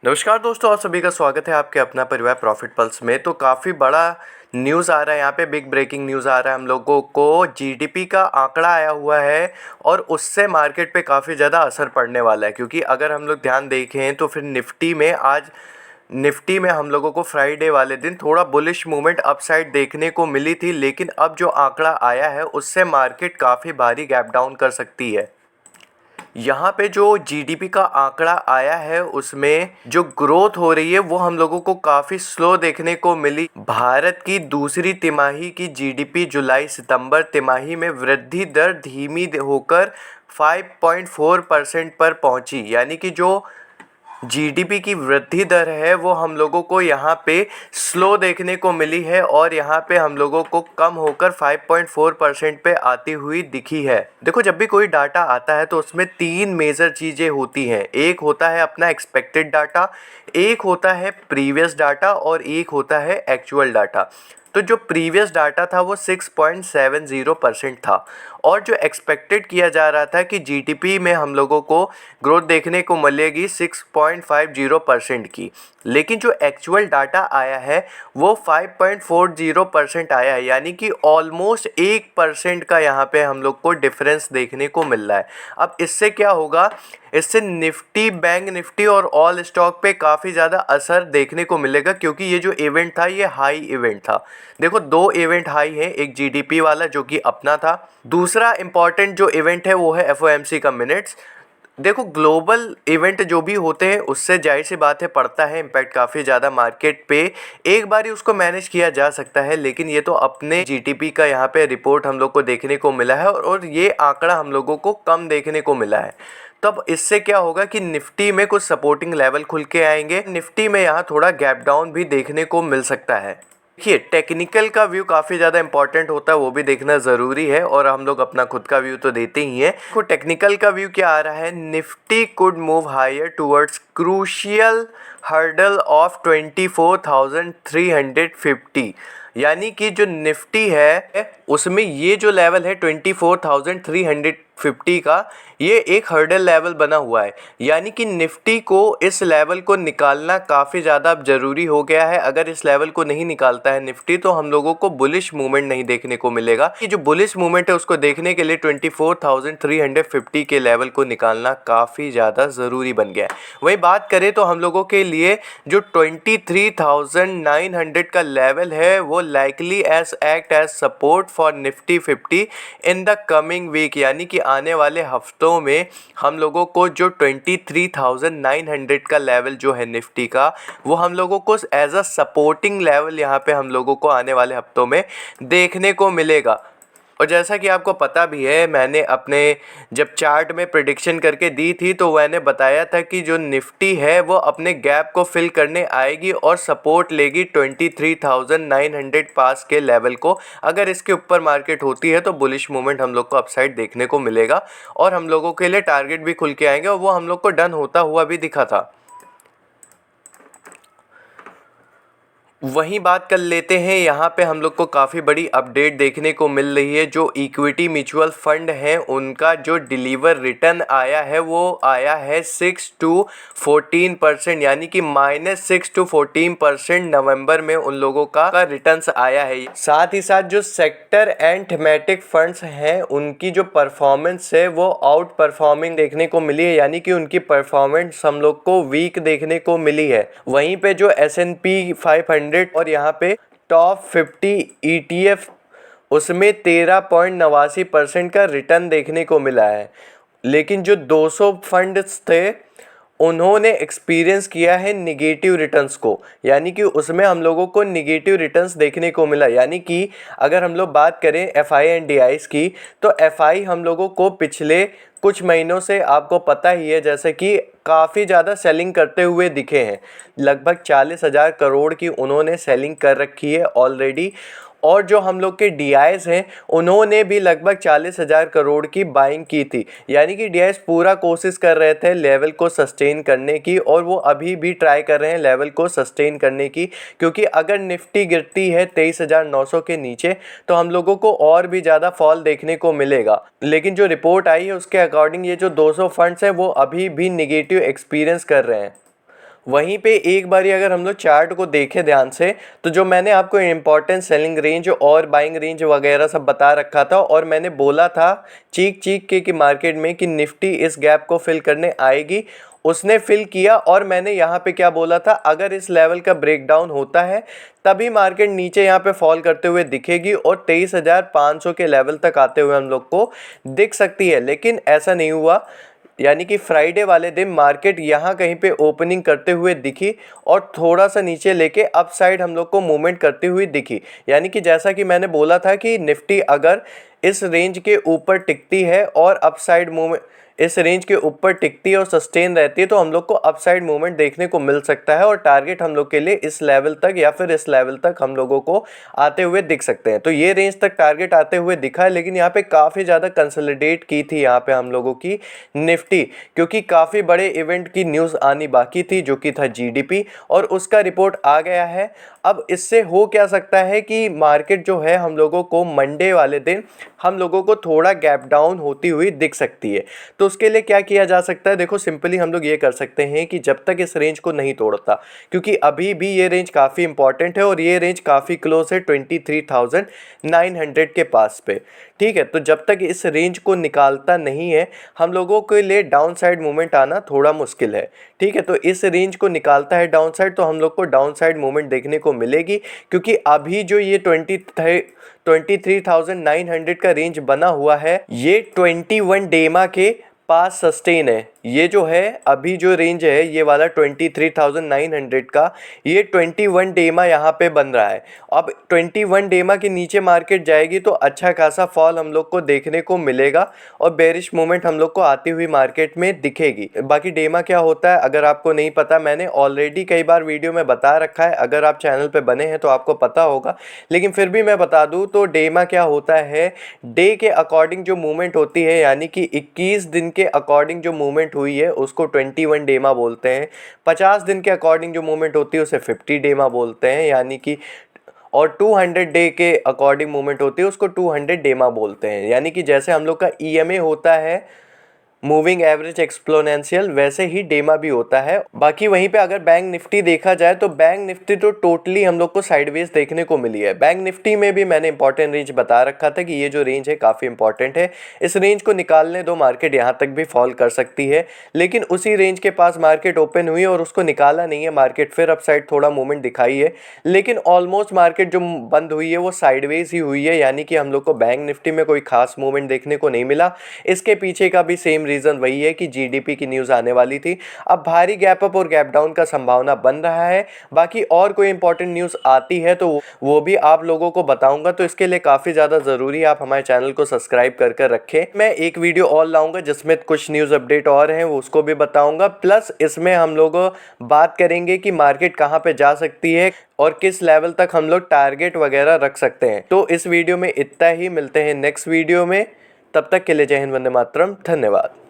नमस्कार दोस्तों, आप सभी का स्वागत है आपके अपना परिवार प्रॉफिट पल्स में। तो काफ़ी बड़ा न्यूज़ आ रहा है, यहाँ पे बिग ब्रेकिंग न्यूज़ आ रहा है। हम लोगों को जीडीपी का आंकड़ा आया हुआ है और उससे मार्केट पे काफ़ी ज़्यादा असर पड़ने वाला है, क्योंकि अगर हम लोग ध्यान देखें तो फिर निफ्टी में हम लोगों को फ्राइडे वाले दिन थोड़ा बुलिश मूवमेंट अपसाइड देखने को मिली थी, लेकिन अब जो आंकड़ा आया है उससे मार्केट काफ़ी भारी गैप डाउन कर सकती है। यहाँ पे जो जीडीपी का आंकड़ा आया है उसमें जो ग्रोथ हो रही है वो हम लोगों को काफ़ी स्लो देखने को मिली। भारत की दूसरी तिमाही की जीडीपी जुलाई सितंबर तिमाही में वृद्धि दर धीमी होकर 5.4% पर पहुंची, यानी कि जो जीडीपी की वृद्धि दर है वो हम लोगों को यहाँ पे स्लो देखने को मिली है और यहाँ पे हम लोगों को कम होकर 5.4% पे आती हुई दिखी है। देखो, जब भी कोई डाटा आता है तो उसमें तीन मेजर चीज़ें होती हैं। एक होता है अपना एक्सपेक्टेड डाटा, एक होता है प्रीवियस डाटा और एक होता है एक्चुअल डाटा। तो जो प्रीवियस डाटा था वो 6.70% था और जो एक्सपेक्टेड किया जा रहा था कि जीडीपी में हम लोगों को ग्रोथ देखने को मिलेगी 6.50% की, लेकिन जो एक्चुअल डाटा आया है वो 5.40% आया है, यानी कि ऑलमोस्ट 1% का यहाँ पे हम लोग को डिफरेंस देखने को मिल रहा है। अब इससे क्या होगा, इससे निफ्टी, बैंक निफ्टी और ऑल स्टॉक पे काफ़ी ज़्यादा असर देखने को मिलेगा, क्योंकि ये जो इवेंट था ये हाई इवेंट था। देखो, दो इवेंट हाई है, एक जीडीपी वाला जो कि अपना था, दूसरा इंपॉर्टेंट जो इवेंट है वो है एफओएमसी का मिनट्स। देखो, ग्लोबल इवेंट जो भी होते हैं उससे जाहिर सी बात है पड़ता है इम्पैक्ट काफ़ी ज़्यादा मार्केट पे। एक बार ही उसको मैनेज किया जा सकता है, लेकिन ये तो अपने जीडीपी का यहाँ पे रिपोर्ट हम लोग को देखने को मिला है और ये आंकड़ा हम लोगों को कम देखने को मिला है। तब इससे क्या होगा कि निफ्टी में कुछ सपोर्टिंग लेवल खुल के आएंगे, निफ्टी में यहाँ थोड़ा गैप डाउन भी देखने को मिल सकता है। देखिए, टेक्निकल का व्यू काफ़ी ज़्यादा इंपॉर्टेंट होता है, वो भी देखना ज़रूरी है और हम लोग अपना खुद का व्यू तो देते ही हैं। तो टेक्निकल का व्यू क्या आ रहा है, Nifty could move higher towards crucial hurdle of 24,350, यानी कि जो निफ्टी है उसमें ये जो लेवल है 24,350 का, ये एक हर्डल लेवल बना हुआ है, यानी कि निफ्टी को इस लेवल को निकालना काफ़ी ज़्यादा अब ज़रूरी हो गया है। अगर इस लेवल को नहीं निकालता है निफ्टी तो हम लोगों को बुलिश मूवमेंट नहीं देखने को मिलेगा। कि जो बुलिश मूवमेंट है उसको देखने के लिए 24,350 के लेवल को निकालना काफ़ी ज़्यादा ज़रूरी बन गया है। वही बात करें तो हम लोगों के लिए जो 23,900 का लेवल है वो likely act as support for Nifty 50 in the coming week, यानी कि आने वाले हफ्तों में हम लोगों को जो 23,900 का लेवल जो है निफ्टी का, वो हम लोगों को एज अ सपोर्टिंग लेवल यहाँ पे हम लोगों को आने वाले हफ्तों में देखने को मिलेगा। और जैसा कि आपको पता भी है, मैंने अपने जब चार्ट में प्रिडिक्शन करके दी थी तो मैंने बताया था कि जो निफ्टी है वो अपने गैप को फिल करने आएगी और सपोर्ट लेगी 23,900 पास के लेवल को। अगर इसके ऊपर मार्केट होती है तो बुलिश मूवमेंट हम लोग को अपसाइड देखने को मिलेगा और हम लोगों के लिए टारगेट भी खुल के आएंगे और वो हम लोग को डन होता हुआ भी दिखा था। वहीं बात कर लेते हैं, यहाँ पे हम लोग को काफ़ी बड़ी अपडेट देखने को मिल रही है। जो इक्विटी म्यूचुअल फंड हैं उनका जो डिलीवर रिटर्न आया है वो आया है 6 to 14%, यानी कि -6 to 14% नवंबर में उन लोगों का रिटर्न्स आया है। साथ ही साथ जो सेक्टर एंड थीमेटिक फंड्स हैं उनकी जो परफॉर्मेंस है वो आउट परफॉर्मिंग देखने को मिली है, यानी कि उनकी परफॉर्मेंस हम लोग को वीक देखने को मिली है। वहीं पे जो S&P 500 और यहाँ पे टॉप 50 ETF, उसमें 13.89% का रिटर्न देखने को मिला है। लेकिन जो 200 फंड्स थे उन्होंने एक्सपीरियंस किया है निगेटिव रिटर्न्स को, यानी कि उसमें हम लोगों को निगेटिव रिटर्न्स देखने को मिला। यानी कि अगर हम लोग बात करें FI एंड DIs की, तो FI हम लोगों को पिछले कुछ महीनों से आपको पता ही है जैसे कि काफ़ी ज़्यादा सेलिंग करते हुए दिखे हैं। लगभग 40,000 करोड़ की उन्होंने सेलिंग कर रखी है ऑलरेडी। और जो हम लोग के DIs हैं उन्होंने भी लगभग 40,000 करोड़ की बाइंग की थी, यानी कि DIs पूरा कोशिश कर रहे थे लेवल को सस्टेन करने की और वो अभी भी ट्राई कर रहे हैं लेवल को सस्टेन करने की, क्योंकि अगर निफ्टी गिरती है 23,900 के नीचे तो हम लोगों को और भी ज़्यादा फॉल देखने को मिलेगा। लेकिन जो रिपोर्ट आई है उसके अकॉर्डिंग ये जो 200 फंड्स हैं वो अभी भी निगेटिव एक्सपीरियंस कर रहे हैं। वहीं पे एक बारी अगर हम लोग चार्ट को देखें ध्यान से, तो जो मैंने आपको इम्पोर्टेंट सेलिंग रेंज और बाइंग रेंज वगैरह सब बता रखा था, और मैंने बोला था चीख चीख के कि मार्केट में कि निफ्टी इस गैप को फिल करने आएगी, उसने फिल किया। और मैंने यहाँ पे क्या बोला था, अगर इस लेवल का ब्रेकडाउन होता है तभी मार्केट नीचे यहाँ पे फॉल करते हुए दिखेगी और 23,500 के लेवल तक आते हुए हम लोग को दिख सकती है। लेकिन ऐसा नहीं हुआ, यानी कि फ्राइडे वाले दिन मार्केट यहाँ कहीं पे ओपनिंग करते हुए दिखी और थोड़ा सा नीचे लेके अप साइड हम लोग को मूवमेंट करती हुई दिखी। यानी कि जैसा कि मैंने बोला था कि निफ्टी अगर इस रेंज के ऊपर टिकती है और अप साइड मूवमेंट इस रेंज के ऊपर टिकती है और सस्टेन रहती है, तो हम लोग को अपसाइड मूवमेंट देखने को मिल सकता है और टारगेट हम लोग के लिए इस लेवल तक या फिर इस लेवल तक हम लोगों को आते हुए दिख सकते हैं। तो ये रेंज तक टारगेट आते हुए दिखा है, लेकिन यहाँ पे काफ़ी ज़्यादा कंसोलिडेट की थी यहाँ पे हम लोगों की निफ्टी, क्योंकि काफ़ी बड़े इवेंट की न्यूज़ आनी बाकी थी जो कि था जीडीपी, और उसका रिपोर्ट आ गया है। अब इससे हो क्या सकता है कि मार्केट जो है हम लोगों को मंडे वाले दिन हम लोगों को थोड़ा गैप डाउन होती हुई दिख सकती है। तो उसके लिए क्या किया जा सकता है, देखो सिंपली हम लोग ये कर सकते हैं कि जब तक इस रेंज को नहीं तोड़ता, क्योंकि अभी भी ये रेंज काफ़ी इंपॉर्टेंट है और ये रेंज काफ़ी क्लोज है 23,900 के पास पे, ठीक है। तो जब तक इस रेंज को निकालता नहीं है हम लोगों के लिए डाउन साइड मूवमेंट आना थोड़ा मुश्किल है, ठीक है। तो इस रेंज को निकालता है डाउन साइड, तो हम लोग को डाउन साइड मूवमेंट देखने को मिलेगी, क्योंकि अभी जो ये 23,900 का रेंज बना हुआ है ये 21 डेमा के पास सस्टेन है। ये जो है अभी जो रेंज है ये वाला 23,900 का, ये 21 डेमा यहाँ पे बन रहा है। अब 21 डेमा के नीचे मार्केट जाएगी तो अच्छा खासा फॉल हम लोग को देखने को मिलेगा और बेरिश मूवमेंट हम लोग को आती हुई मार्केट में दिखेगी। बाकी डेमा क्या होता है अगर आपको नहीं पता, मैंने ऑलरेडी कई बार वीडियो में बता रखा है, अगर आप चैनल पे बने हैं तो आपको पता होगा, लेकिन फिर भी मैं बता दूं तो डेमा क्या होता है, डे के अकॉर्डिंग जो मूवमेंट होती है, यानी कि 21 दिन के अकॉर्डिंग जो मूवमेंट हुई है उसको 21 डेमा बोलते हैं। 50 दिन के अकॉर्डिंग जो मूवमेंट होती है उसे 50 डेमा बोलते हैं, यानी कि और 200 डे के अकॉर्डिंग मूवमेंट होती है उसको 200 डेमा बोलते हैं। यानी कि जैसे हम लोग का ईएमए होता है मूविंग एवरेज एक्सपोनेंशियल, वैसे ही डेमा भी होता है। बाकी वहीं पे अगर बैंक निफ्टी देखा जाए तो बैंक निफ्टी तो टोटली हम लोग को साइडवेज देखने को मिली है। बैंक निफ्टी में भी मैंने इंपॉर्टेंट रेंज बता रखा था कि ये जो रेंज है काफ़ी इंपॉर्टेंट है, इस रेंज को निकालने दो, मार्केट यहाँ तक भी फॉल कर सकती है। लेकिन उसी रेंज के पास मार्केट ओपन हुई और उसको निकाला नहीं है, मार्केट फिर अपसाइड थोड़ा मूवमेंट दिखाई है, लेकिन ऑलमोस्ट मार्केट जो बंद हुई है वो साइडवेज ही हुई है, यानी कि हम लोग को बैंक निफ्टी में कोई खास मूवमेंट देखने को नहीं मिला। इसके पीछे का भी सेम रीज़न वही है कि जीडीपी की न्यूज़ आने वाली थी। अब भारी गैप अप और गैप डाउन का संभावना बन रहा है। बाकी और कोई इंपॉर्टेंट न्यूज़ आती है तो वो भी आप लोगों को बताऊंगा, तो इसके लिए काफ़ी ज़्यादा ज़रूरी है आप हमारे चैनल को सब्सक्राइब कर कर रखें। मैं एक वीडियो और लाऊंगा जिसमें कुछ न्यूज़ अपडेट और हैं, वो उसको भी बताऊंगा, प्लस इसमें हम लोग बात करेंगे कि मार्केट कहाँ पे जा सकती है और किस लेवल तक हम लोग टारगेट वगैरह रख सकते हैं। तो इस वीडियो में इतना ही, मिलते हैं नेक्स्ट वीडियो में, तब तक के लिए जय हिंद, वंदे मातरम, धन्यवाद।